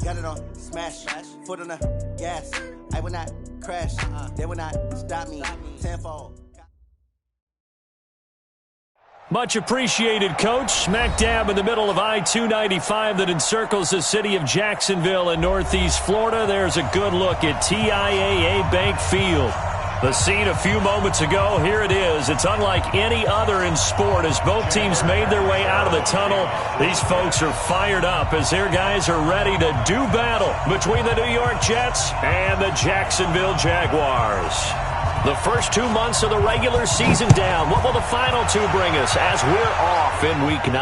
Got it on smash, foot on the gas. I will not crash, they will not stop me. Tenfold. Much appreciated, Coach. Smack dab in the middle of I-295 that encircles the city of Jacksonville in Northeast Florida. There's a good look at TIAA Bank Field. The scene a few moments ago, here it is. It's unlike any other in sport as both teams made their way out of the tunnel. These folks are fired up as their guys are ready to do battle between the New York Jets and the Jacksonville Jaguars. The first 2 months of the regular season down. What will the final two bring us as we're off in Week 9?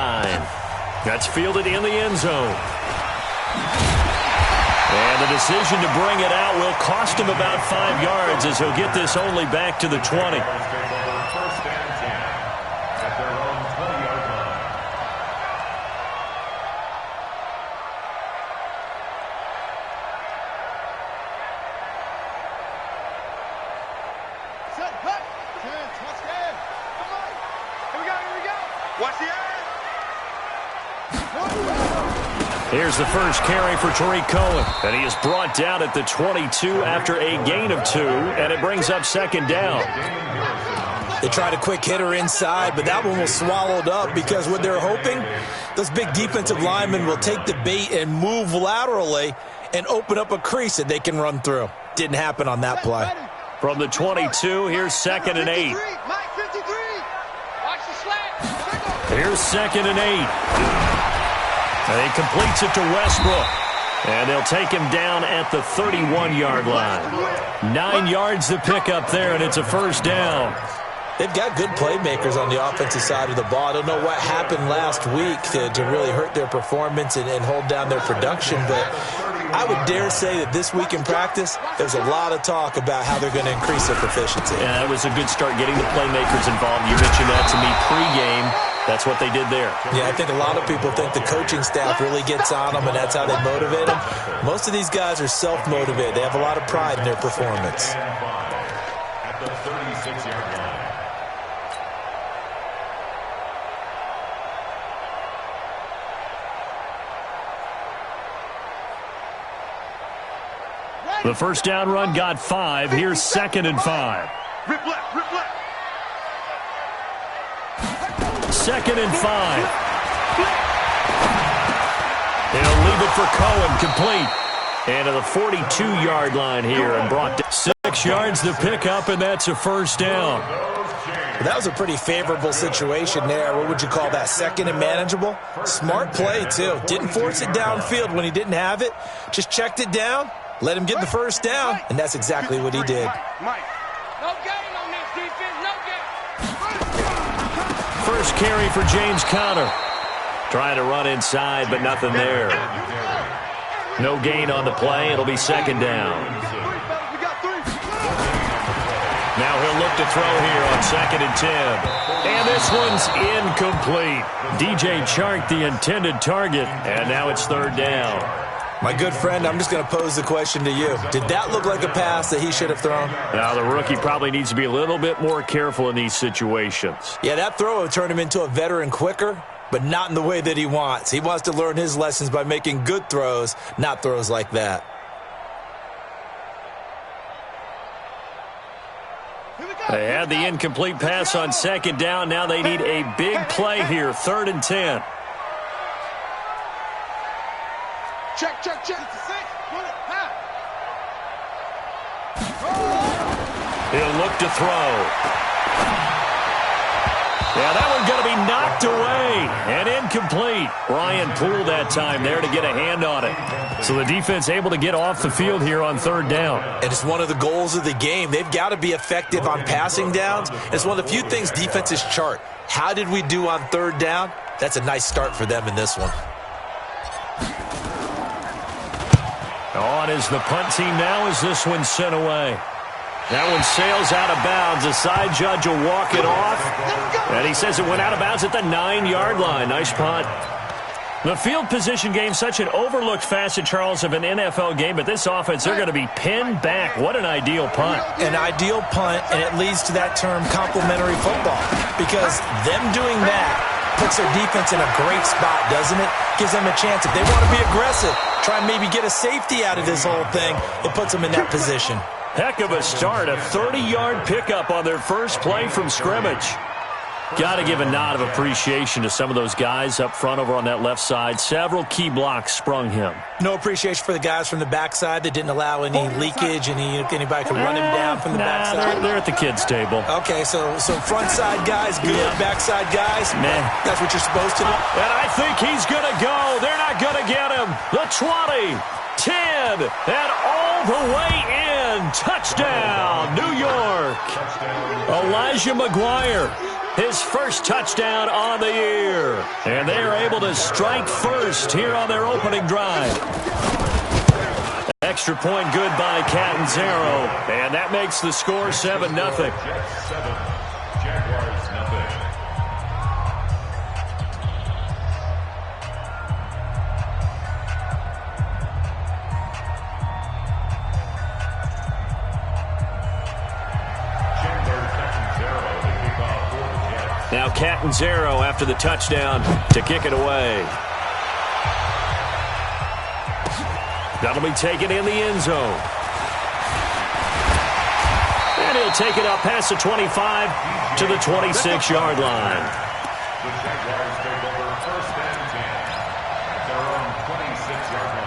That's fielded in the end zone. And the decision to bring it out will cost him about 5 yards as he'll get this only back to the 20. Here's the first carry for Tariq Cohen. And he is brought down at the 22 after a gain of 2, and it brings up second down. They tried a quick hitter inside, but that one was swallowed up because what they're hoping, those big defensive linemen will take the bait and move laterally and open up a crease that they can run through. Didn't happen on that play. From the 22, here's 2nd and 8. Here's 2nd and 8. And he completes it to Westbrook. And they'll take him down at the 31-yard line. 9 yards to pick up there, and it's a first down. They've got good playmakers on the offensive side of the ball. I don't know what happened last week to really hurt their performance and hold down their production, but I would dare say that this week in practice, there's a lot of talk about how they're going to increase their proficiency. Yeah, that was a good start getting the playmakers involved. You mentioned that to me pregame. That's what they did there. Yeah, I think a lot of people think the coaching staff really gets on them, and that's how they motivate them. Most of these guys are self-motivated. They have a lot of pride in their performance. At the 36-yard line. The first down run got 5. Here's 2nd and 5. Rip left, rip left. 2nd and 5. He'll leave it for Cohen, complete. And to the 42-yard line here and brought down 6 yards to pick up, and that's a first down. That was a pretty favorable situation there. What would you call that? 2nd and manageable? Smart play, too. Didn't force it downfield when he didn't have it. Just checked it down, let him get the first down, and that's exactly what he did. No gain on this defense, no gain. First carry for James Conner. Trying to run inside, but nothing there. No gain on the play. It'll be 2nd down. Now he'll look to throw here on 2nd and 10. And this one's incomplete. DJ Chark, the intended target, and now it's 3rd down. My good friend, I'm just going to pose the question to you. Did that look like a pass that he should have thrown? Now, the rookie probably needs to be a little bit more careful in these situations. Yeah, that throw would turn him into a veteran quicker, but not in the way that he wants. He wants to learn his lessons by making good throws, not throws like that. They had the incomplete pass on 2nd down. Now they need a big play here, 3rd and 10. Check. He'll look to throw. Yeah, that one's going to be knocked away and incomplete. Ryan Poole that time there to get a hand on it. So the defense able to get off the field here on 3rd down. And it's one of the goals of the game. They've got to be effective on passing downs. It's one of the few things defenses chart. How did we do on 3rd down? That's a nice start for them in this one. On is the punt team now as this one's sent away. That one sails out of bounds. The side judge will walk it off. And he says it went out of bounds at the 9-yard line. Nice punt. The field position game, such an overlooked facet, Charles, of an NFL game. But this offense, they're going to be pinned back. What an ideal punt. An ideal punt, and it leads to that term complementary football. Because them doing that Puts their defense in a great spot, doesn't it? Gives them a chance. If they want to be aggressive, try and maybe get a safety out of this whole thing, it puts them in that position. Heck of a start, a 30-yard pickup on their first play from scrimmage. Got to give a nod of appreciation to some of those guys up front over on that left side. Several key blocks sprung him. No appreciation for the guys from the backside that didn't allow any leakage, anybody could run him down from the backside. They're at the kids' table. Okay, so front side guys good, backside guys, that's what you're supposed to do. And I think he's going to go. They're not going to get him. The 20, 10, and all the way in. Touchdown, New York. Elijah McGuire. His first touchdown on the year. And they are able to strike first here on their opening drive. Extra point good by Catanzaro. And that makes the score 7-0. Jets 7, Jaguars nothing. Now Catanzaro after the touchdown to kick it away. That'll be taken in the end zone. And he'll take it up past the 25 to the 26-yard line. The Jaguars take over first and 10 at their own 26-yard line.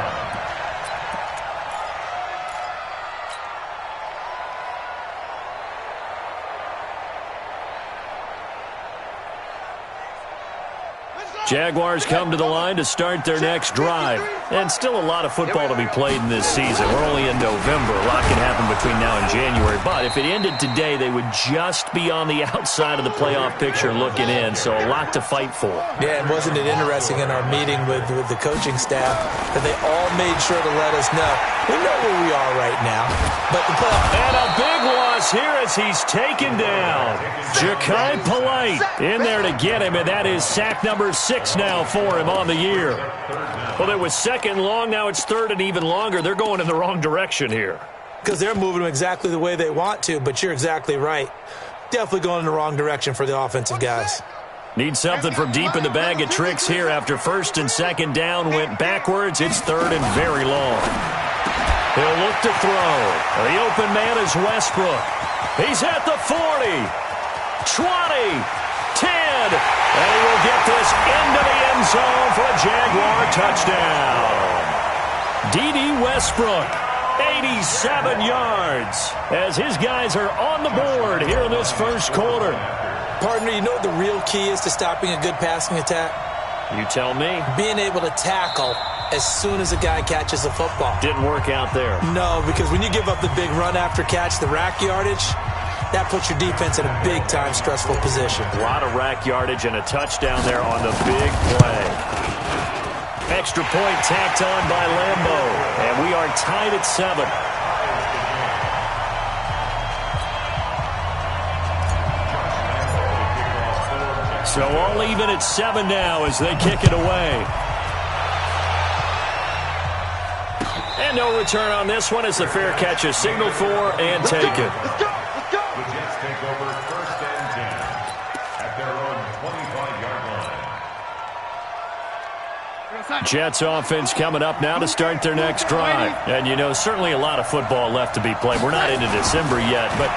Jaguars come to the line to start their next drive. And still a lot of football to be played in this season. We're only in November. A lot can happen between now and January. But if it ended today, they would just be on the outside of the playoff picture looking in. So a lot to fight for. Yeah, and wasn't it interesting in our meeting with the coaching staff that they all made sure to let us know, we know where we are right now. But the playoff... And a big loss here as he's taken down. Ja'Kai Polite in there to get him, and that is sack number 6 now for him on the year. Well, it was second long. Now it's third and even longer. They're going in the wrong direction here. Because they're moving them exactly the way they want to, but you're exactly right. Definitely going in the wrong direction for the offensive guys. Need something from deep in the bag of tricks here after first and second down went backwards. It's third and very long. He'll look to throw. The open man is Westbrook. He's at the 40, 20, 10, and he will get this into the end zone for a Jaguar touchdown. D.D. Westbrook, 87 yards, as his guys are on the board here in this first quarter. Partner, you know what the real key is to stopping a good passing attack? You tell me. Being able to tackle as soon as a guy catches the football. Didn't work out there. No, because when you give up the big run after catch, the rack yardage, that puts your defense in a big-time stressful position. A lot of rack yardage and a touchdown there on the big play. Extra point tacked on by Lambo, and we are tied at 7. So all even at 7 now as they kick it away. And no return on this one as the fair catch is signaled for and taken. The Jets take over first and 10 at their own 25-yard line. Jets offense coming up now to start their next drive. And, you know, certainly a lot of football left to be played. We're not into December yet, but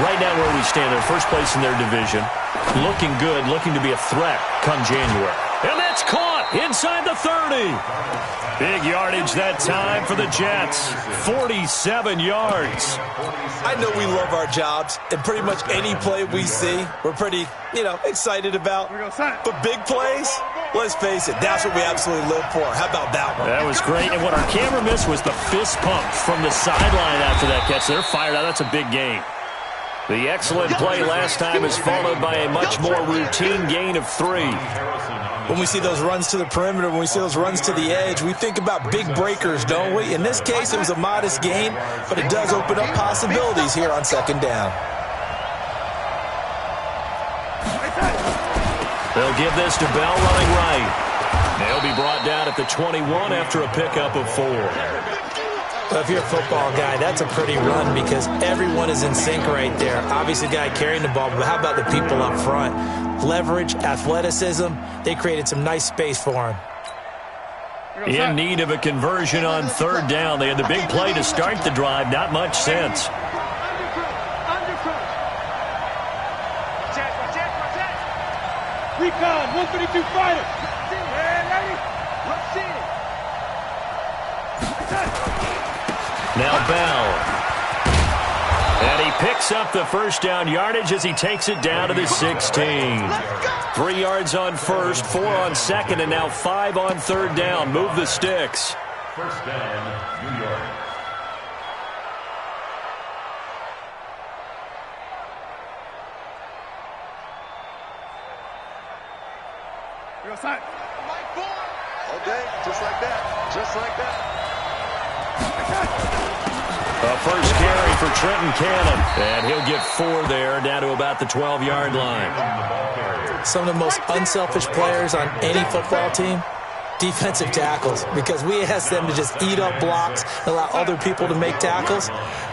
right now where we stand, they're first place in their division. Looking good, looking to be a threat come January. And that's caught inside the 30. Big yardage that time for the Jets. 47 yards. I know we love our jobs, and pretty much any play we see, we're pretty, excited about. But big plays, let's face it, that's what we absolutely live for. How about that one? That was great. And what our camera missed was the fist pump from the sideline after that catch. They're fired out. That's a big gain. The excellent play last time is followed by a much more routine gain of 3. When we see those runs to the perimeter, when we see those runs to the edge, we think about big breakers, don't we? In this case, it was a modest gain, but it does open up possibilities here on second down. They'll give this to Bell running right. They'll be brought down at the 21 after a pickup of 4. Well, if you're a football guy, that's a pretty run because everyone is in sync right there. Obviously, the guy carrying the ball, but how about the people up front? Leverage, athleticism, they created some nice space for him. In need of a conversion on third down. They had the big play to start the drive. Not much sense. Recon, 152 fighter. Ready? Let's see it. Now Bell. And he picks up the first down yardage as he takes it down to the 16. 3 yards on first, 4 on second, and now 5 on third down. Move the sticks. First down, New York. Okay, just like that. Just like that. A first carry for Trenton Cannon. And he'll get 4 there, down to about the 12-yard line. Some of the most unselfish players on any football team, defensive tackles, because we ask them to just eat up blocks, allow other people to make tackles.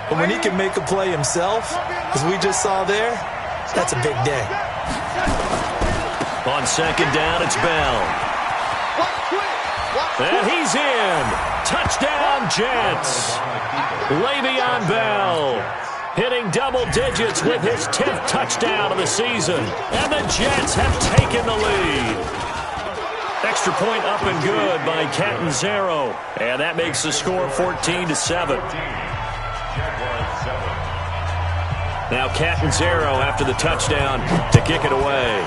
But when he can make a play himself, as we just saw there, that's a big day. On second down, it's Bell. And he's in. Touchdown, Jets. Le'Veon Bell hitting double digits with his 10th touchdown of the season. And the Jets have taken the lead. Extra point up and good by Catanzaro. And that makes the score 14-7. Now Catanzaro after the touchdown to kick it away.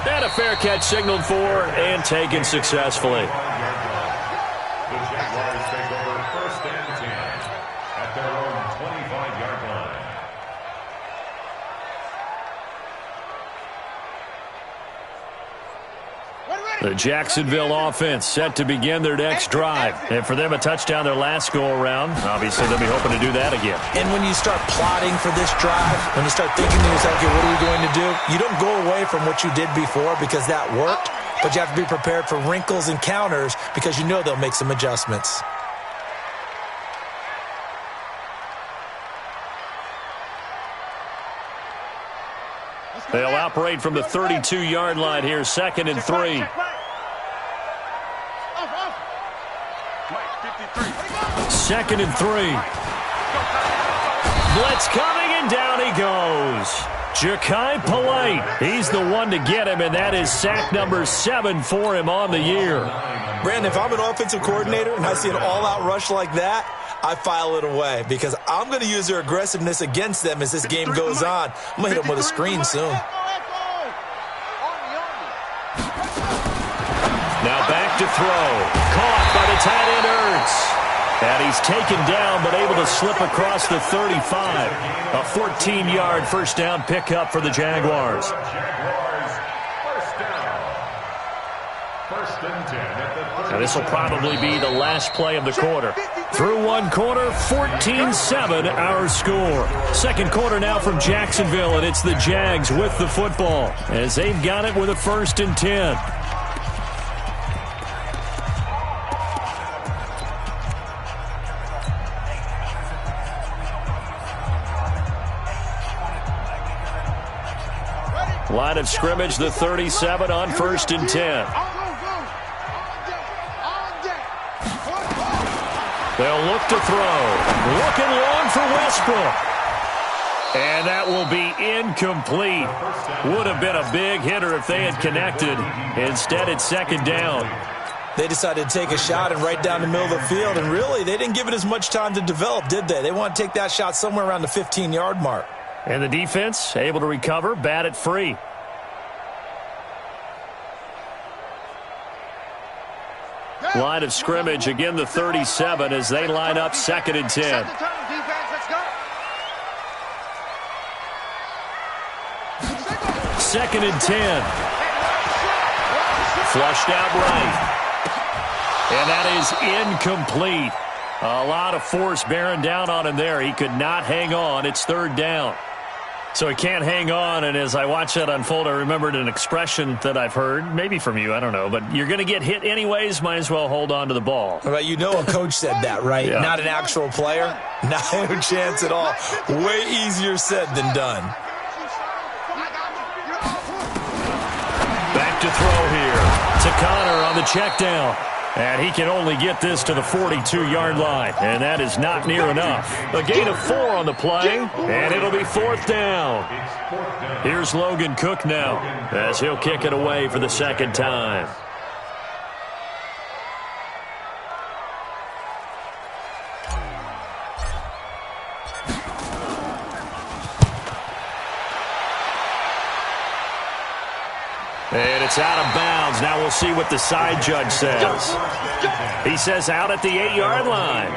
And a fair catch signaled for and taken successfully. The Jaguars take over first and 10 at their own 25-yard line. The Jacksonville offense set to begin their next drive. And for them, a touchdown their last go-around. Obviously, they'll be hoping to do that again. And when you start plotting for this drive, when you start thinking to yourself, okay, what are we going to do? You don't go away from what you did before because that worked, but you have to be prepared for wrinkles and counters because you know they'll make some adjustments. They'll operate from the 32-yard line here, 2nd and 3. Second and 3. Blitz coming, and down he goes. Ja'Kai Polite, he's the one to get him, and that is sack number 7 for him on the year. Brandon, if I'm an offensive coordinator and I see an all-out rush like that, I file it away because I'm going to use their aggressiveness against them as this game goes on. I'm going to hit them with a screen soon. Now back to throw. Caught by the tight end Ertz. And he's taken down but able to slip across the 35. A 14-yard first down pickup for the Jaguars. First and 10 at the 30. Now this will probably be the last play of the quarter. Through one quarter, 14-7 our score. Second quarter now from Jacksonville, and it's the Jags with the football as they've got it with a 1st and 10. Line of scrimmage, the 37 on 1st and 10. They'll look to throw. Looking long for Westbrook. And that will be incomplete. Would have been a big hitter if they had connected. Instead, it's 2nd down. They decided to take a shot and right down the middle of the field, and really, they didn't give it as much time to develop, did they? They want to take that shot somewhere around the 15-yard mark. And the defense able to recover, bat it free. Line of scrimmage, again the 37 as they line up 2nd and 10. Second and 10. Flushed out right. And that is incomplete. A lot of force bearing down on him there. He could not hang on. It's 3rd down. So he can't hang on, and as I watched that unfold, I remembered an expression that I've heard, maybe from you, I don't know, but you're going to get hit anyways, might as well hold on to the ball. Well, you know a coach said that, right? Yeah. Not an actual player. Not a chance at all. Way easier said than done. Back to throw here to Connor on the check down. And he can only get this to the 42-yard line, and that is not near enough. A gain of 4 on the play, and it'll be 4th down. Here's Logan Cook now, as he'll kick it away for the second time. And it's out of bounds. Now we'll see what the side judge says. He says out at the 8-yard line.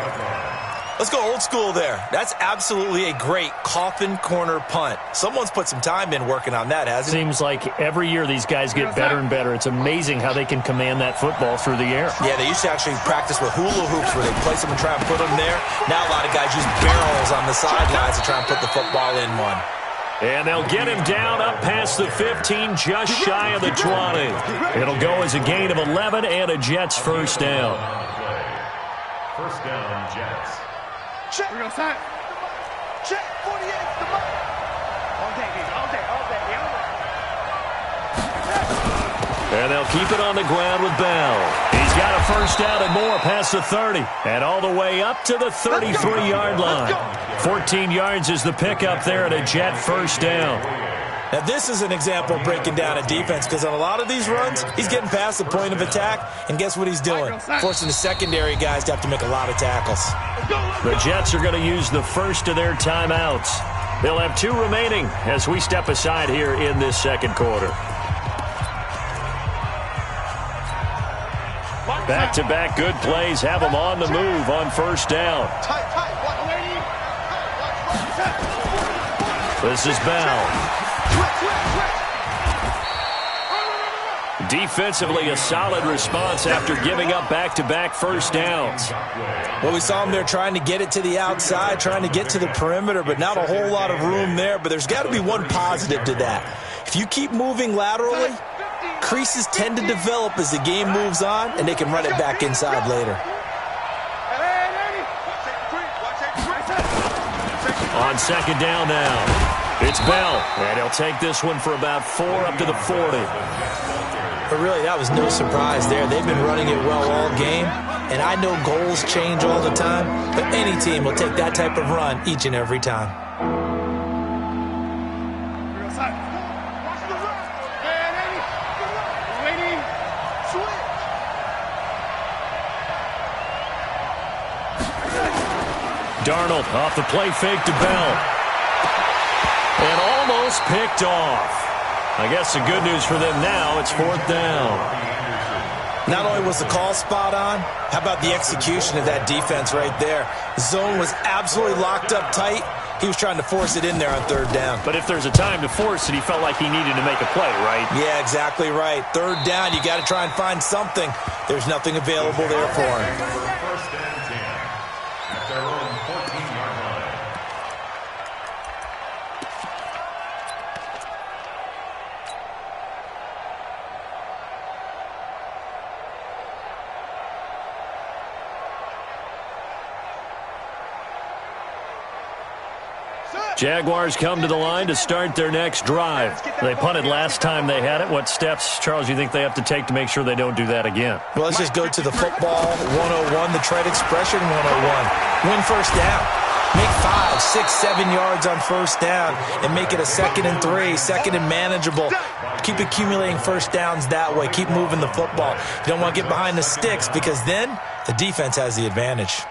Let's go old school there. That's absolutely a great coffin corner punt. Someone's put some time in working on that, hasn't he? Seems like every year these guys get better and better. It's amazing how they can command that football through the air. Yeah, they used to actually practice with hula hoops where they place them and try and put them there. Now a lot of guys use barrels on the sidelines to try and put the football in one. And they'll get him down up past the 15, just shy of the 20. It'll go as a gain of 11 and a Jets first down. First down, Jets. Check. We're going to sign. Check. 48. The mark. All day. And they'll keep it on the ground with Bell. He's got a first down and more past the 30. And all the way up to the 33-yard line. 14 yards is the pickup there at a Jet first down. Now, this is an example of breaking down a defense because on a lot of these runs, he's getting past the point of attack, and guess what he's doing? Forcing the secondary guys to have to make a lot of tackles. The Jets are going to use the first of their timeouts. They'll have 2 remaining as we step aside here in this second quarter. Back-to-back good plays have them on the move on first down. This is Bell. Defensively, a solid response after giving up back-to-back first downs. Well, we saw him there trying to get it to the outside, trying to get to the perimeter, but not a whole lot of room there. But there's got to be one positive to that. If you keep moving laterally, creases tend to develop as the game moves on, and they can run it back inside later. On second down now, it's Bell, and he'll take this one for about 4 up to the 40. But really, that was no surprise there. They've been running it well all game, and I know goals change all the time, but any team will take that type of run each and every time. Darnold off the play fake to Bell. And almost picked off. I guess the good news for them now, it's 4th down. Not only was the call spot on, how about the execution of that defense right there? The zone was absolutely locked up tight. He was trying to force it in there on 3rd down. But if there's a time to force it, he felt like he needed to make a play, right? Yeah, exactly right. 3rd down, you got to try and find something. There's nothing available there for him. First and 10 at their own 14-yard line. Jaguars come to the line to start their next drive. They punted last time they had it. What steps, Charles, do you think they have to take to make sure they don't do that again? Well, let's just go to the football 101, the trade expression 101. Win first down. Make 5, 6, 7 yards on first down and make it a 2nd and 3, 2nd and manageable. Keep accumulating first downs that way. Keep moving the football. You don't want to get behind the sticks because then the defense has the advantage.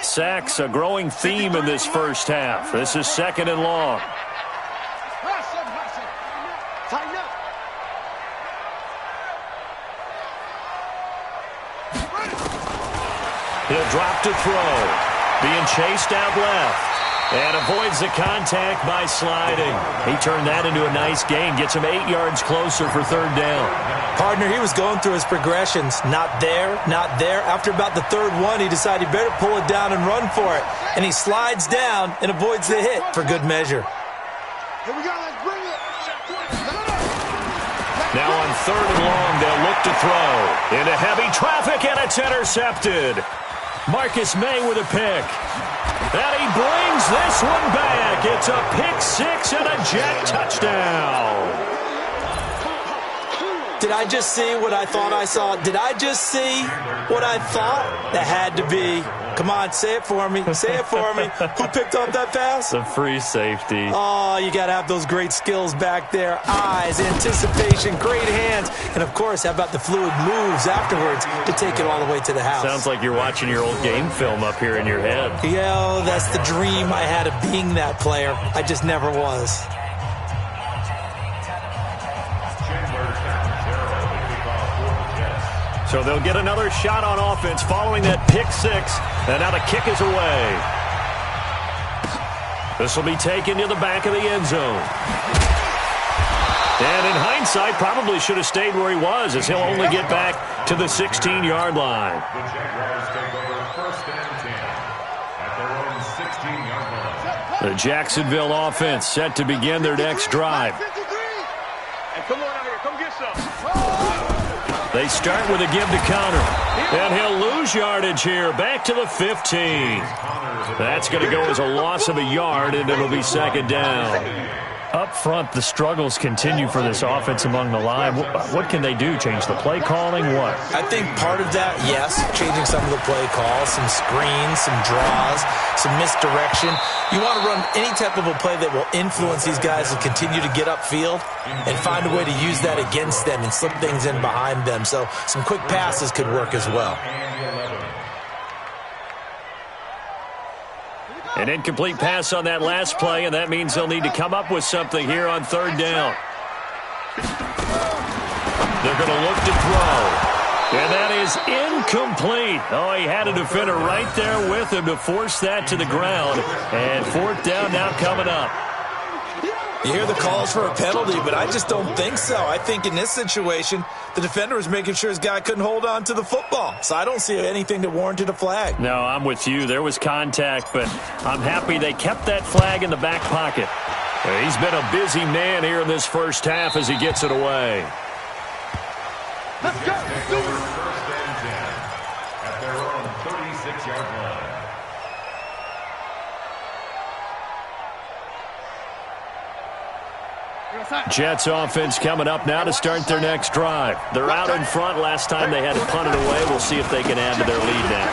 Sacks, a growing theme in this first half. This is 2nd and long. He'll drop to throw. Being chased out left. And avoids the contact by sliding. He turned that into a nice gain. Gets him 8 yards closer for 3rd down. Partner, he was going through his progressions. Not there, not there. After about the 3rd one, he decided he better pull it down and run for it. And he slides down and avoids the hit for good measure. Here we go, let's bring it. Now on 3rd and long, they'll look to throw. Into heavy traffic, and it's intercepted. Marcus May with a pick. And he brings this one back. It's a pick 6 and a Jet touchdown. Did I just see what I thought I saw? Did I just see what I thought? That had to be. Come on, say it for me. Say it for me. Who picked up that pass? The free safety. Oh, you got to have those great skills back there. Eyes, anticipation, great hands. And, of course, how about the fluid moves afterwards to take it all the way to the house? Sounds like you're watching your old game film up here in your head. Yeah, that's the dream I had of being that player. I just never was. So they'll get another shot on offense following that pick 6. And now the kick is away. This will be taken to the back of the end zone. And in hindsight, probably should have stayed where he was, as he'll only get back to the 16-yard line. The Jaguars take over 1st and 10 at their own 16-yard line. The Jacksonville offense set to begin their next drive. Hey, come on out here, come get some. They start with a give to counter. And he'll lose yardage here. Back to the 15. That's going to go as a loss of a yard, and it'll be 2nd down. Up front, the struggles continue for this offense among the line. What can they do? Change the play calling? What? I think part of that, yes, changing some of the play calls, some screens, some draws, some misdirection. You want to run any type of a play that will influence these guys to continue to get upfield and find a way to use that against them and slip things in behind them. So some quick passes could work as well. An incomplete pass on that last play, and that means they'll need to come up with something here on 3rd down. They're going to look to throw. And that is incomplete. Oh, he had a defender right there with him to force that to the ground. And 4th down now coming up. You hear the calls for a penalty, but I just don't think so. I think in this situation, the defender was making sure his guy couldn't hold on to the football. So I don't see anything that warranted a flag. No, I'm with you. There was contact, but I'm happy they kept that flag in the back pocket. He's been a busy man here in this first half as he gets it away. Let's go. Take over 1st and 10 at their own 36-yard line. Jets offense coming up now to start their next drive. They're out in front. Last time they had to punt it away. We'll see if they can add to their lead now.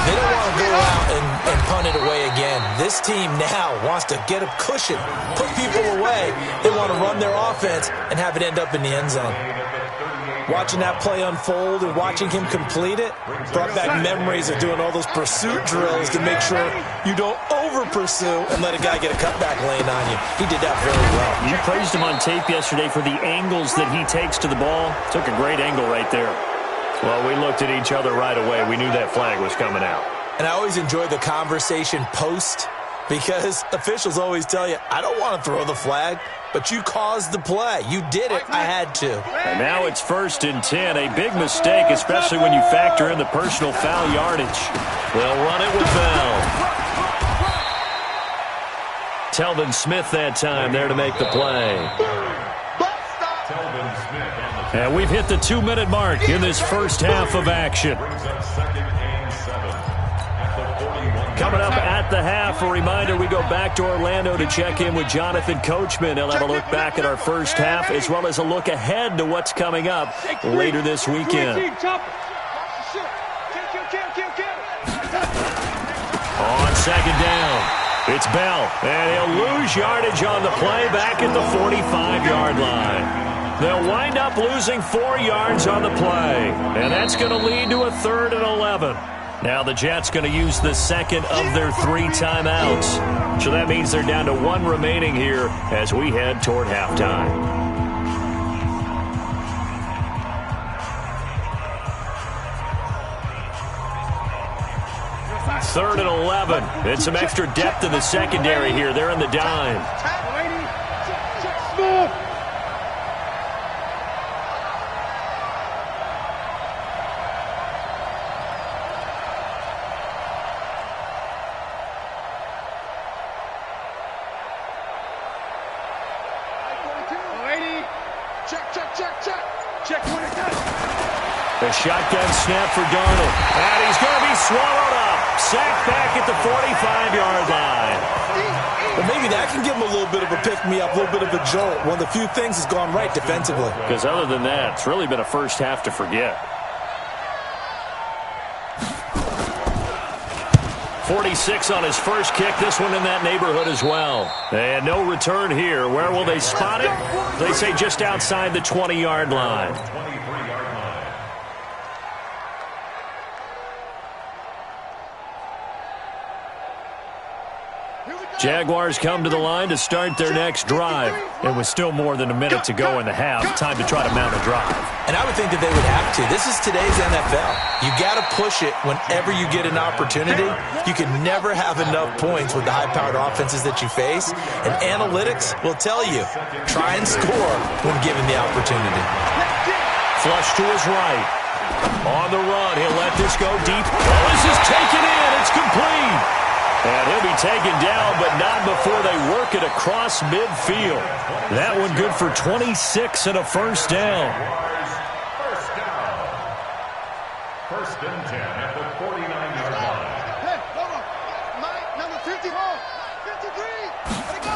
They don't want to go out and punt it away again. This team now wants to get a cushion, put people away. They want to run their offense and have it end up in the end zone. Watching that play unfold and watching him complete it brought back memories of doing all those pursuit drills to make sure you don't over-pursue and let a guy get a cutback lane on you. He did that very well. You praised him on tape yesterday for the angles that he takes to the ball. Took a great angle right there. Well, we looked at each other right away. We knew that flag was coming out. And I always enjoy the conversation post because officials always tell you, I don't want to throw the flag, but you caused the play. You did it. I had to. And now it's 1st and 10. A big mistake, especially when you factor in the personal foul yardage. They'll run it with Bell. Telvin Smith that time there to make the play. And we've hit the 2-minute mark in this first half of action. Coming up at the half, a reminder, we go back to Orlando to check in with Jonathan Coachman. He'll have a look back at our first half as well as a look ahead to what's coming up later this weekend. On 2nd down, it's Bell, and he'll lose yardage on the play back at the 45-yard line. They'll wind up losing 4 yards on the play, and that's going to lead to a 3rd and 11. Now the Jets going to use the 2nd of their 3 timeouts. So that means they're down to 1 remaining here as we head toward halftime. 3rd and 11. And some extra depth in the secondary here. They're in the dime. Check 22. The shotgun snap for Darnold. And he's going to be swallowed up. Sacked back at the 45-yard line. Well, maybe that can give him a little bit of a pick-me-up, a little bit of a jolt. One of the few things has gone right defensively. Because other than that, it's really been a first half to forget. 46 on his first kick. This one in that neighborhood as well. And no return here. Where will they spot it? They say just outside the 20-yard line. Jaguars come to the line to start their next drive. It was still more than a minute to go in the half. Time to try to mount a drive. And I would think that they would have to. This is today's NFL. You got to push it whenever you get an opportunity. You can never have enough points with the high-powered offenses that you face. And analytics will tell you, try and score when given the opportunity. Flush to his right. On the run, he'll let this go deep. Oh, this is taken in. It's complete. And he'll be taken down, but not before they work it across midfield. That one good for 26 and a first down. First and 10 at the 49-yard line. Hey, Mike, number 54, 53. Let it go.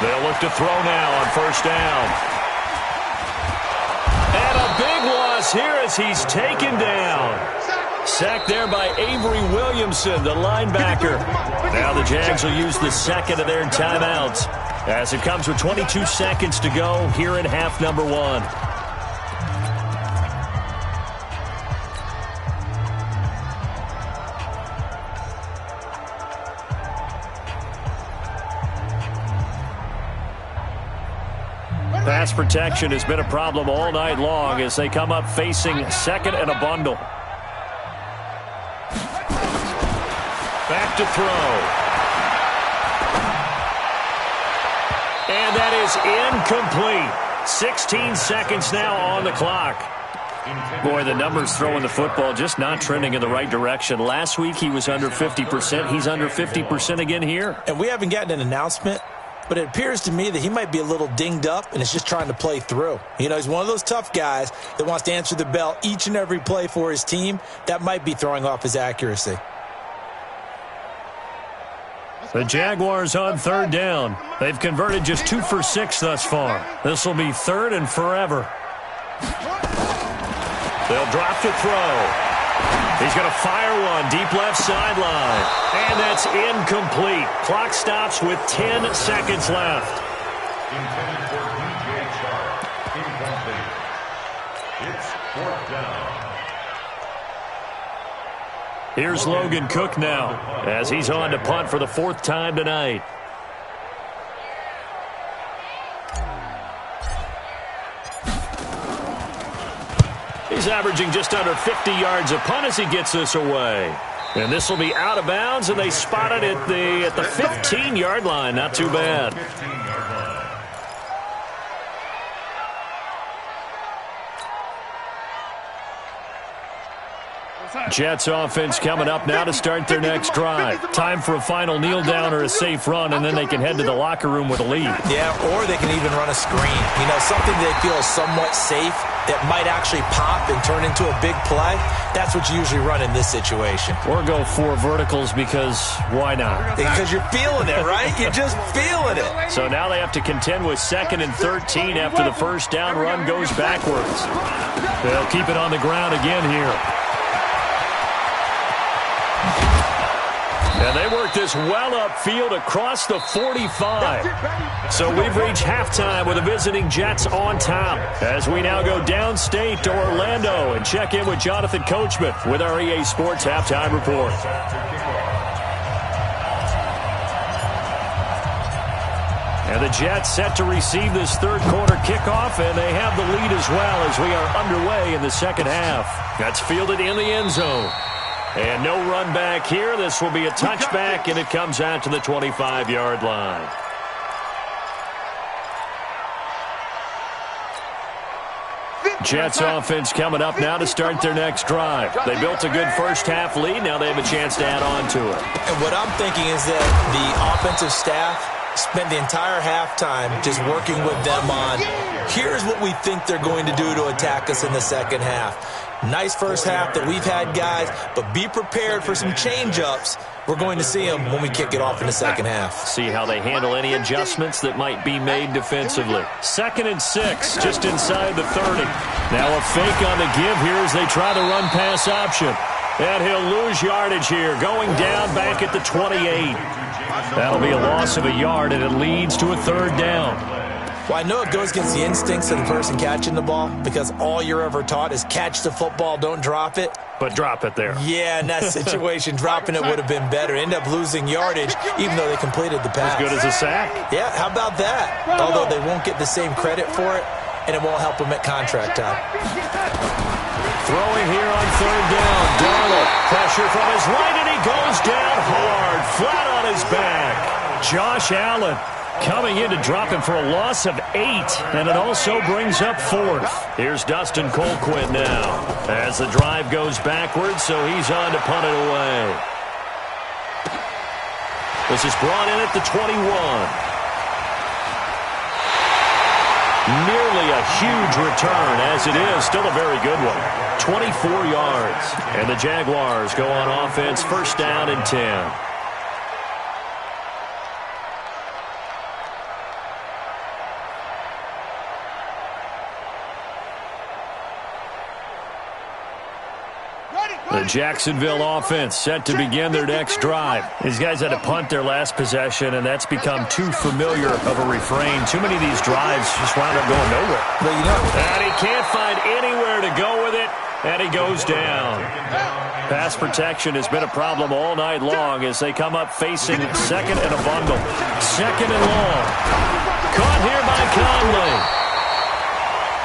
They'll look to throw now on first down. And a big loss here as he's taken down. Sacked there by Avery Williamson, the linebacker. Now the Jags will use the second of their timeouts as it comes with 22 seconds to go here in half number one. Pass protection has been a problem all night long as they come up facing second and a bundle. Back to throw. And that is incomplete. 16 seconds now on the clock. Boy, the numbers throwing the football just not trending in the right direction. Last week he was under 50%. He's under 50% again here. And we haven't gotten an announcement, but it appears to me that he might be a little dinged up and is just trying to play through. You know, he's one of those tough guys that wants to answer the bell each and every play for his team. That might be throwing off his accuracy. The Jaguars on third down. They've converted just 2 for 6 thus far. This will be third and forever. They'll drop to throw. He's going to fire one deep left sideline. And that's incomplete. Clock stops with 10 seconds left. Intended for DJ Chark. Incomplete. It's fourth down. Here's Logan Cook now as he's on to punt for the 4th time tonight. He's averaging just under 50 yards a punt as he gets this away. And this will be out of bounds, and they spot it at the 15-yard line. Not too bad. Jets offense coming up now to start their next drive. Time for a final kneel down or a safe run, and then they can head to the locker room with a lead. Yeah, or they can even run a screen. You know, something they feel is somewhat safe that might actually pop and turn into a big play. That's what you usually run in this situation. Or go 4 verticals because why not? Because you're feeling it, right? You're just feeling it. So now they have to contend with 2nd and 13 after the first down run goes backwards. They'll keep it on the ground again here. And they work this well upfield across the 45. So we've reached halftime with the visiting Jets on top as we now go downstate to Orlando and check in with Jonathan Coachman with our EA Sports Halftime Report. And the Jets set to receive this third quarter kickoff, and they have the lead as well as we are underway in the second half. That's fielded in the end zone. And no run back here. This will be a touchback, and it comes out to the 25-yard line. Jets offense coming up now to start their next drive. They built a good first half lead. Now they have a chance to add on to it. And what I'm thinking is that the offensive staff spent the entire halftime just working with them on, here's what we think they're going to do to attack us in the second half. Nice first half that we've had, guys, but be prepared for some change-ups. We're going to see them when we kick it off in the second half. See how they handle any adjustments that might be made defensively. 2nd and 6, just inside the 30. Now a fake on the give here as they try the run-pass option. And he'll lose yardage here, going down back at the 28. That'll be a loss of a yard, and it leads to a 3rd down. Well, I know it goes against the instincts of the person catching the ball because all you're ever taught is catch the football, don't drop it. But drop it there. Yeah, in that situation, dropping it would have been better. End up losing yardage, even though they completed the pass. As good as a sack. Yeah, how about that? Although they won't get the same credit for it, and it won't help them at contract time. Throwing here on 3rd down. Darnold, pressure from his right, and he goes down hard, flat on his back. Josh Allen coming in to drop him for a loss of 8, and it also brings up 4th. Here's Dustin Colquitt now as the drive goes backwards, so he's on to punt it away. This is brought in at the 21. Nearly a huge return, as it is still a very good one. 24 yards, and the Jaguars go on offense, 1st down and 10. The Jacksonville offense set to begin their next drive. These guys had to punt their last possession, and that's become too familiar of a refrain. Too many of these drives just wound up going nowhere. Well, you know, and he can't find anywhere to go with it, and he goes down. Pass protection has been a problem all night long as they come up facing 2nd and a bundle. 2nd and long. Caught here by Conley.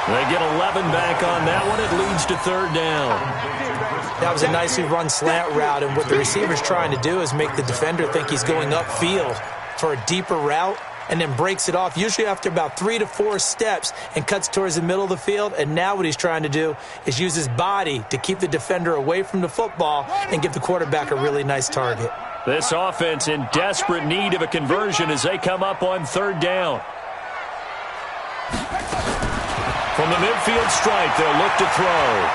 They get 11 back on that one. It leads to 3rd down. That was a nicely run slant route, and what the receiver's trying to do is make the defender think he's going upfield for a deeper route and then breaks it off, usually after about 3 to 4 steps, and cuts towards the middle of the field. And now what he's trying to do is use his body to keep the defender away from the football and give the quarterback a really nice target. This offense in desperate need of a conversion as they come up on 3rd down. From the midfield stripe, they'll look to throw.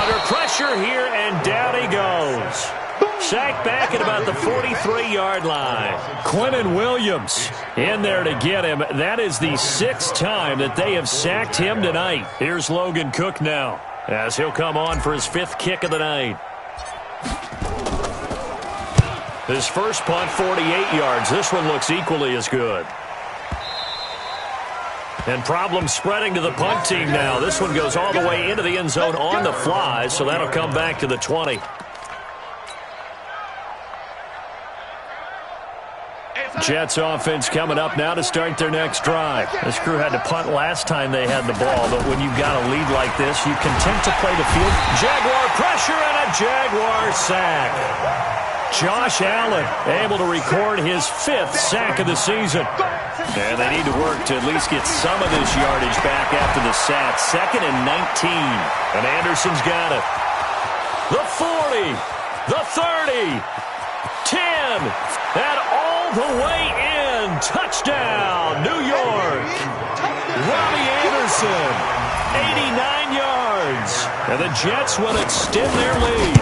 Under pressure here, and down he goes. Sacked back at about the 43-yard line. Quentin Williams in there to get him. That is the 6th time that they have sacked him tonight. Here's Logan Cook now as he'll come on for his 5th kick of the night. His first punt, 48 yards. This one looks equally as good. And problems spreading to the punt team now. This one goes all the way into the end zone on the fly, so that'll come back to the 20. Jets offense coming up now to start their next drive. This crew had to punt last time they had the ball, but when you've got a lead like this, you content to play the field. Jaguar pressure and a Jaguar sack. Josh Allen able to record his 5th sack of the season. And they need to work to at least get some of this yardage back after the sack. 2nd and 19. And Anderson's got it. The 40. The 30. 10. And all the way in. Touchdown, New York. Robbie Anderson. 89 yards. And the Jets will extend their lead.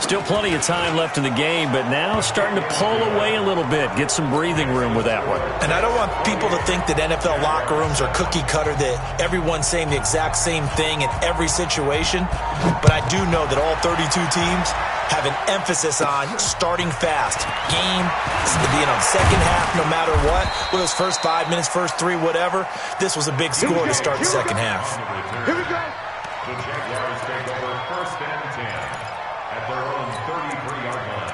Still plenty of time left in the game, but now starting to pull away a little bit. Get some breathing room with that one. And I don't want people to think that NFL locker rooms are cookie cutter, that everyone's saying the exact same thing in every situation. But I do know that all 32 teams have an emphasis on starting fast. Game, second half, no matter what. Whether it's first 5 minutes, first 3, whatever. This was a big score to start the second half. Here we go. The Jaguars take over 1st and 10 at their own 33-yard line.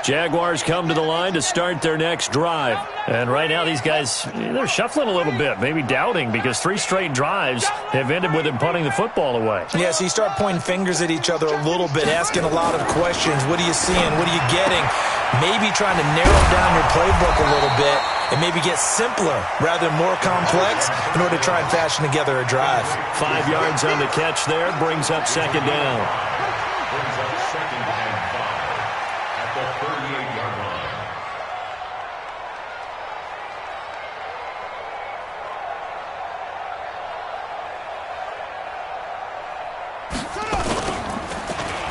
Jaguars come to the line to start their next drive. And right now these guys, they're shuffling a little bit, maybe doubting, because 3 straight drives have ended with them punting the football away. Yeah, so you start pointing fingers at each other a little bit, asking a lot of questions. What are you seeing? What are you getting? Maybe trying to narrow down your playbook a little bit and maybe get simpler rather than more complex in order to try and fashion together a drive. 5 yards on the catch there, brings up second down. Brings up second and 5 at the 38-yard line.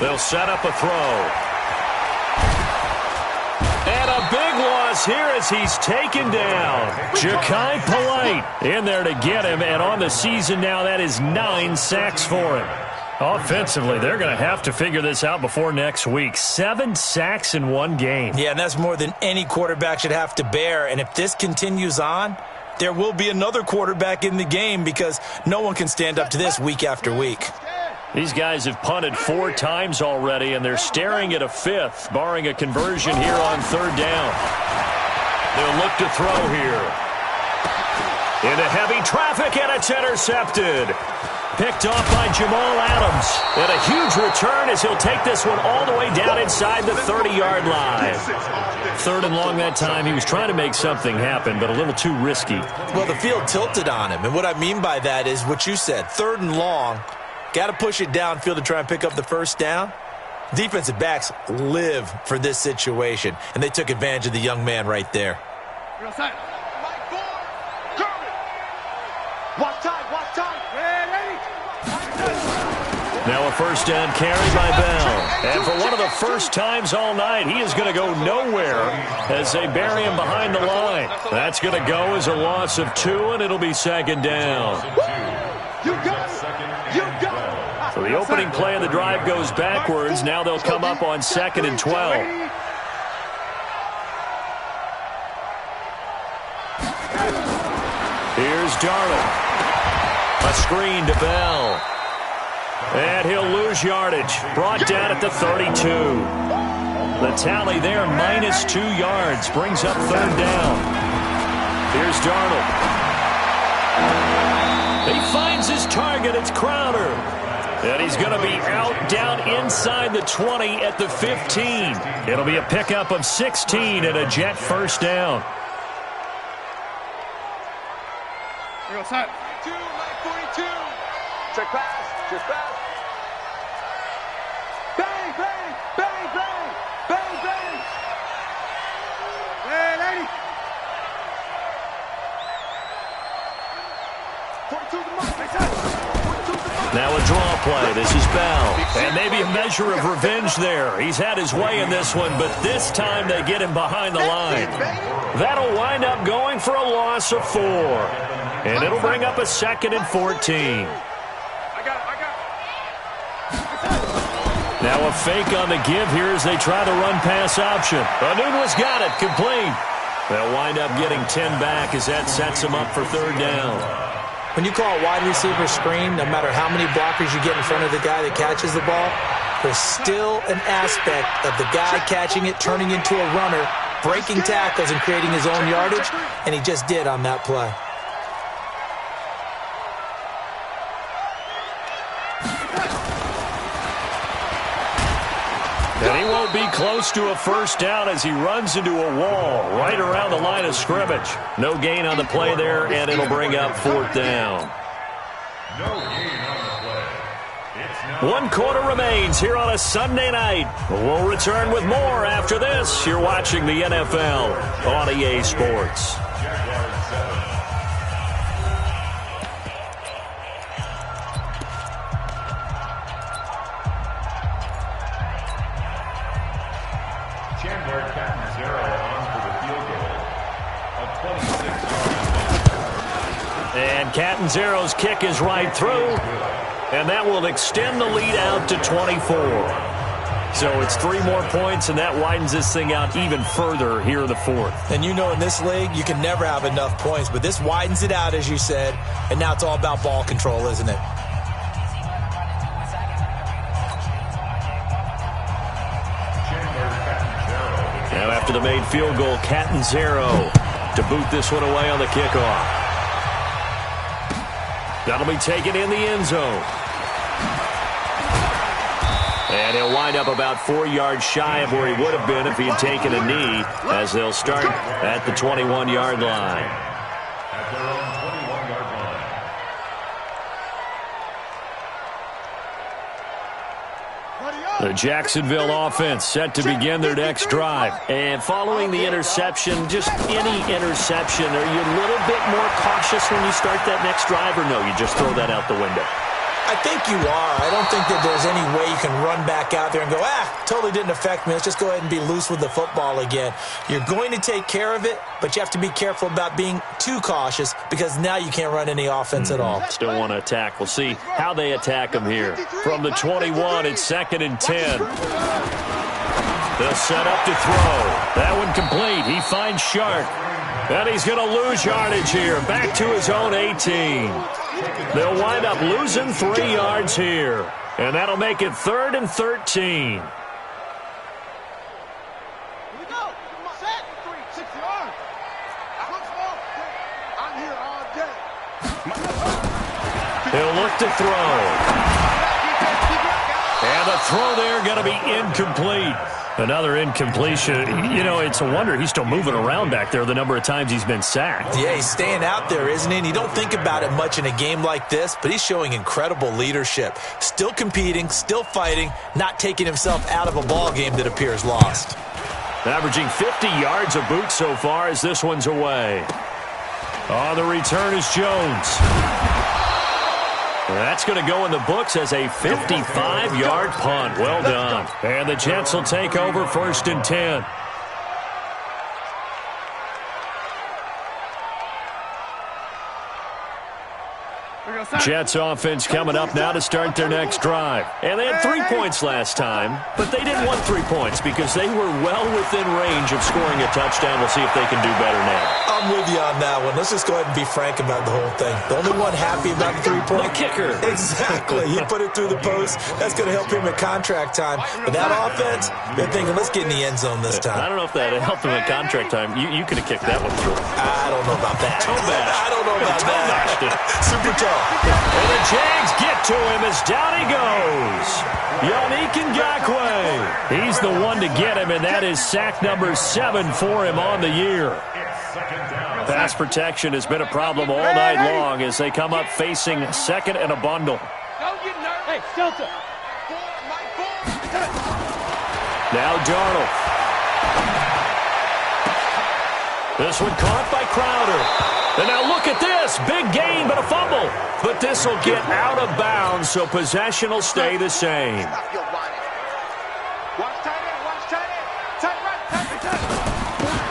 They'll set up a throw. And a big loss here as he's taken down. Ja'Kai Polite in there to get him, and on the season now, that is 9 sacks for him. Offensively, they're going to have to figure this out before next week. 7 sacks in one game. Yeah, and that's more than any quarterback should have to bear. And if this continues on, there will be another quarterback in the game because no one can stand up to this week after week. These guys have punted 4 times already, and they're staring at a 5th, barring a conversion here on 3rd down. They'll look to throw here. Into heavy traffic, and it's intercepted. Picked off by Jamal Adams. And a huge return as he'll take this one all the way down inside the 30-yard line. 3rd and long that time. He was trying to make something happen, but a little too risky. Well, the field tilted on him, and what I mean by that is what you said, 3rd and long. Got to push it downfield to try and pick up the first down. Defensive backs live for this situation, and they took advantage of the young man right there. Now a first down carry by Bell. And for one of the first times all night, he is going to go nowhere as they bury him behind the line. That's going to go as a loss of 2, and it'll be second down. So the opening play of the drive goes backwards. Now they'll come up on 2nd and 12. Here's Darnold. A screen to Bell. And he'll lose yardage. Brought down at the 32. The tally there, -2 yards. Brings up 3rd down. Here's Darnold. He finds his target. It's Crowder. And he's going to be out down inside the 20 at the 15. It'll be a pickup of 16 and a Jet first down. Here goes Hut. 42. Check pass. Check pass. Bang, bang, bang, bang, bang, bang. Hey, lady. 42 to Mike. Now a draw play. This is Bell. And maybe a measure of revenge there. He's had his way in this one, but this time they get him behind the line. That'll wind up going for a loss of 4. And it'll bring up a 2nd and 14. Now a fake on the give here as they try the run-pass option. Anunwa's got it. Complete. They'll wind up getting 10 back as that sets them up for 3rd down. When you call a wide receiver screen, no matter how many blockers you get in front of the guy that catches the ball, there's still an aspect of the guy catching it, turning into a runner, breaking tackles and creating his own yardage, and he just did on that play. And he won't be close to a first down as he runs into a wall right around the line of scrimmage. No gain on the play there, and it'll bring up 4th down. No gain on the play. It's now 1 quarter remains here on a Sunday night. We'll return with more after this. You're watching the NFL on EA Sports. And Catanzaro's kick is right through, and that will extend the lead out to 24. So it's 3 more points, and that widens this thing out even further here in the 4th. And you know in this league, you can never have enough points, but this widens it out, as you said, and now it's all about ball control, isn't it? Now after the made field goal, Catanzaro to boot this one away on the kickoff. That'll be taken in the end zone. And he'll wind up about 4 yards shy of where he would have been if he had taken a knee, as they'll start at the 21-yard line. At their own 21-yard line. The Jacksonville offense set to begin their next drive. And following the interception, just any interception, are you a little bit more cautious when you start that next drive, or no, you just throw that out the window? I think you are. I don't think that there's any way you can run back out there and go, totally didn't affect me. Let's just go ahead and be loose with the football again. You're going to take care of it, but you have to be careful about being too cautious because now you can't run any offense at all. Still want to attack. We'll see how they attack him here. From the 21, it's 2nd and 10. They'll set up to throw. That one complete. He finds Shark. And he's going to lose yardage here. Back to his own 18. They'll wind up losing 3 yards here. And that'll make it 3rd and 13. Here we go. Set. 6 yards. I'm here all day. He'll look to throw. And the throw there going to be incomplete. Another incompletion. You know, it's a wonder he's still moving around back there the number of times he's been sacked. Yeah, he's staying out there, isn't he? And you don't think about it much in a game like this, but he's showing incredible leadership. Still competing, still fighting, not taking himself out of a ball game that appears lost. Averaging 50 yards a boot so far as this one's away. On the return is Jones. That's going to go in the books as a 55-yard punt. Well done. And the Jets will take over 1st and 10. Jets offense coming up now to start their next drive. And they had 3 points last time, but they didn't want 3 points because they were well within range of scoring a touchdown. We'll see if they can do better now. I'm with you on that one. Let's just go ahead and be frank about the whole thing. The only one happy about the 3-point kicker. Exactly. He put it through the post. That's going to help him at contract time. But that offense, they're thinking, let's get in the end zone this time. I don't know if that helped him at contract time. You could have kicked that one through. I don't know about that. I don't know about that. Super tough. And the Jags get to him as down he goes. Yannick Ngakoue. He's the one to get him, and that is sack number 7 for him on the year. Pass protection has been a problem all night long as they come up facing 2nd and a bundle. Don't get nervous. Hey, Delta. Now Darnold. This one caught by Crowder. And now look at this. Big gain, but a fumble. But this will get out of bounds, so possession will stay the same.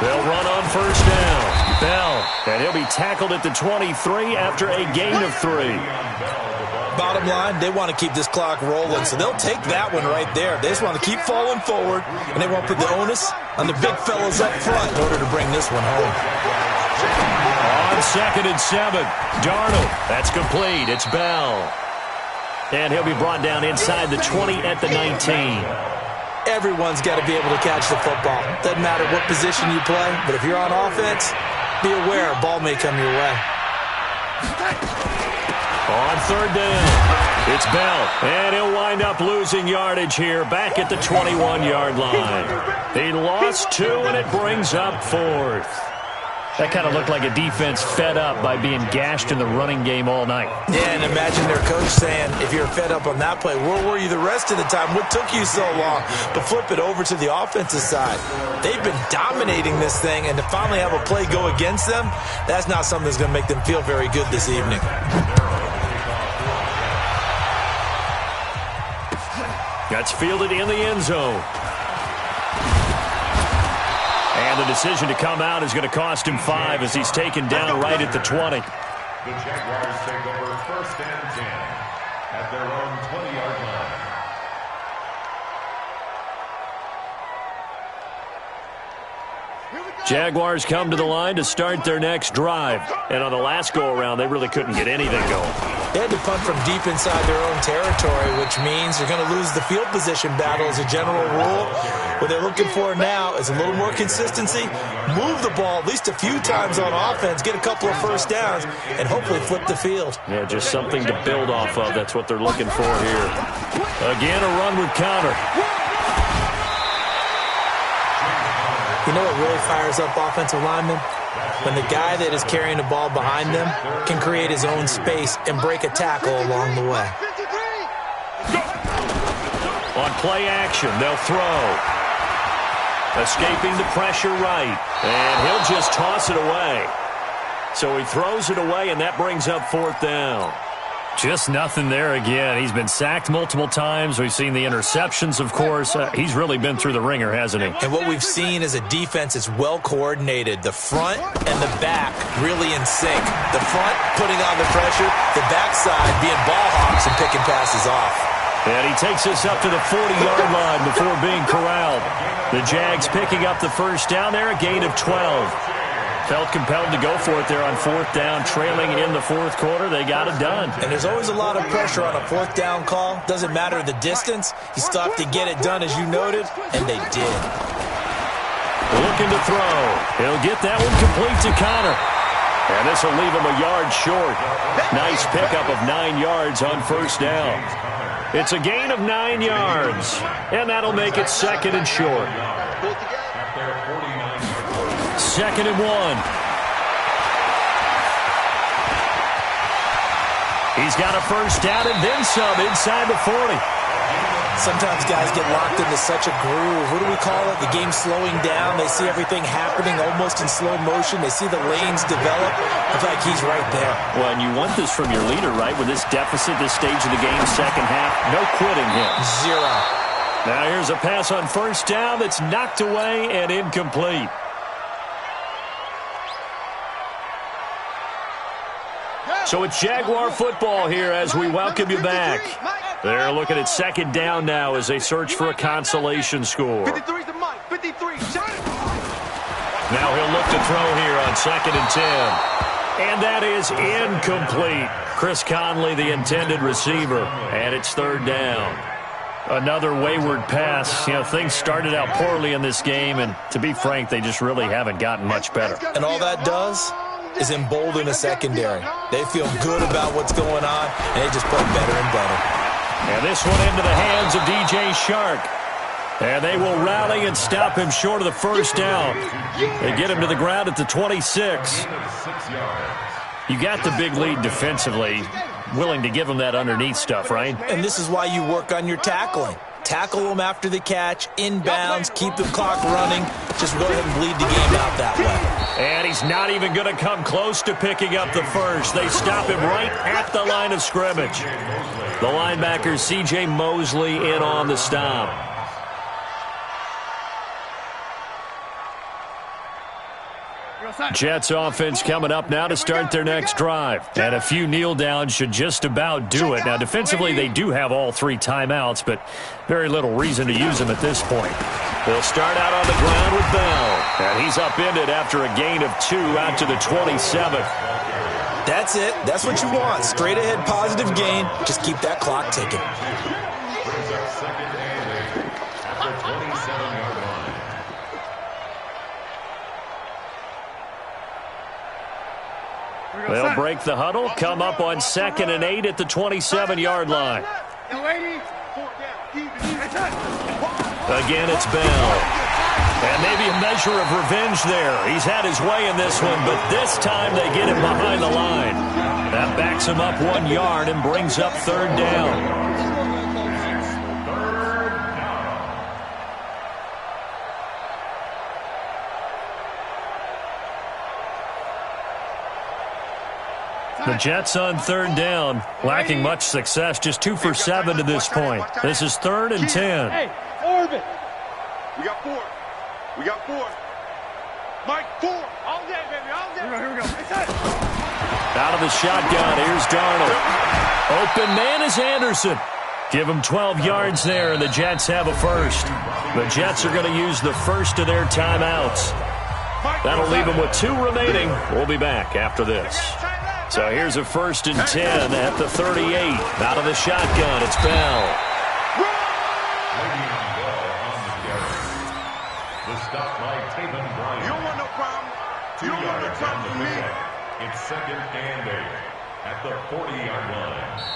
They'll run on 1st down. Bell. And he'll be tackled at the 23 after a gain of 3. Bottom line, they want to keep this clock rolling, so they'll take that one right there. They just want to keep falling forward, and they want to put the onus on the big fellas up front in order to bring this one home. On 2nd and 7, Darnold. That's complete. It's Bell. And he'll be brought down inside the 20 at the 19. Everyone's got to be able to catch the football. Doesn't matter what position you play, but if you're on offense, be aware a ball may come your way. On 3rd down, it's Bell, and he'll wind up losing yardage here back at the 21-yard line. He lost 2, and it brings up 4th. That kind of looked like a defense fed up by being gashed in the running game all night. Yeah, and imagine their coach saying, if you're fed up on that play, where were you the rest of the time? What took you so long? But flip it over to the offensive side. They've been dominating this thing, and to finally have a play go against them, that's not something that's going to make them feel very good this evening. That's fielded in the end zone. And the decision to come out is going to cost him 5 as he's taken down right at the 20. The Jaguars take over 1st and 10 at their own 20-yard line. Jaguars come to the line to start their next drive. And on the last go-around, they really couldn't get anything going. They had to punt from deep inside their own territory, which means you're going to lose the field position battle as a general rule. What they're looking for now is a little more consistency, move the ball at least a few times on offense, get a couple of first downs, and hopefully flip the field. Yeah, just something to build off of. That's what they're looking for here. Again, a run with Connor. You know what really fires up offensive linemen? When the guy that is carrying the ball behind them can create his own space and break a tackle along the way. On play action, they'll throw. Escaping the pressure right. And he'll just toss it away. So he throws it away, and that brings up 4th down. Just nothing there again. He's been sacked multiple times. We've seen the interceptions, of course. He's really been through the ringer, hasn't he? And what we've seen is a defense that's well coordinated. The front and the back really in sync. The front putting on the pressure, the backside being ball hawks and picking passes off. And he takes us up to the 40-yard line before being corralled. The Jags picking up the first down there, a gain of 12. Felt compelled to go for it there on 4th down, trailing in the 4th quarter. They got it done. And there's always a lot of pressure on a 4th down call. Doesn't matter the distance. You still have to get it done, as you noted, and they did. Looking to throw. He'll get that one complete to Connor. And this will leave him a yard short. Nice pickup of 9 yards on first down. It's a gain of 9 yards. And that'll make it 2nd and short. 2nd and 1. He's got a first down and then some inside the 40. Sometimes guys get locked into such a groove. What do we call it? The game slowing down. They see everything happening almost in slow motion. They see the lanes develop. I feel like he's right there. Well, and you want this from your leader, right? With this deficit, this stage of the game, second half, no quitting him. 0. Now here's a pass on first down that's knocked away and incomplete. So it's Jaguar football here as we welcome you back. They're looking at 2nd down now as they search for a consolation score. 53's the mic. 53. Shot it. Now he'll look to throw here on 2nd and 10. And that is incomplete. Chris Conley, the intended receiver. And it's 3rd down. Another wayward pass. You know, things started out poorly in this game, and to be frank, they just really haven't gotten much better. And all that does is embolden a secondary. They feel good about what's going on, and they just play better and better. And this one into the hands of DJ Shark. And they will rally and stop him short of the first down. They get him to the ground at the 26. You got the big lead defensively. Willing to give him that underneath stuff, right? And this is why you work on your tackling. Tackle them after the catch, inbounds, keep the clock running. Just go ahead and bleed the game out that way. And he's not even going to come close to picking up the first. They stop him right at the line of scrimmage. The linebacker, C.J. Mosley, in on the stop. Jets offense coming up now to start their next drive. And a few kneel downs should just about do it. Now, defensively, they do have all 3 timeouts, but very little reason to use them at this point. They'll start out on the ground with Bell. And he's upended after a gain of 2 out to the 27. That's it. That's what you want. Straight ahead positive gain. Just keep that clock ticking. They'll break the huddle, come up on 2nd and 8 at the 27-yard line. Again, it's Bell. And maybe a measure of revenge there. He's had his way in this one, but this time they get him behind the line. That backs him up 1 yard and brings up 3rd down. The Jets on 3rd down, lacking much success, just 2 for 7 to this point. This is 3rd and 10. Hey, Orbit. We got 4. We got 4. Mike, 4. All day, baby, all day. Here we go. Out of the shotgun, here's Darnold. Open man is Anderson. Give him 12 yards there, and the Jets have a first. The Jets are going to use the first of their timeouts. That'll leave them with 2 remaining. We'll be back after this. So here's a 1st and 10 at the 38. Out of the shotgun, it's Bell. stopped by Taven Bryan. You don't want no problem. 2 You don't want no yards on problem the from me. pickup. It's 2nd and 8 at the 40-yard line.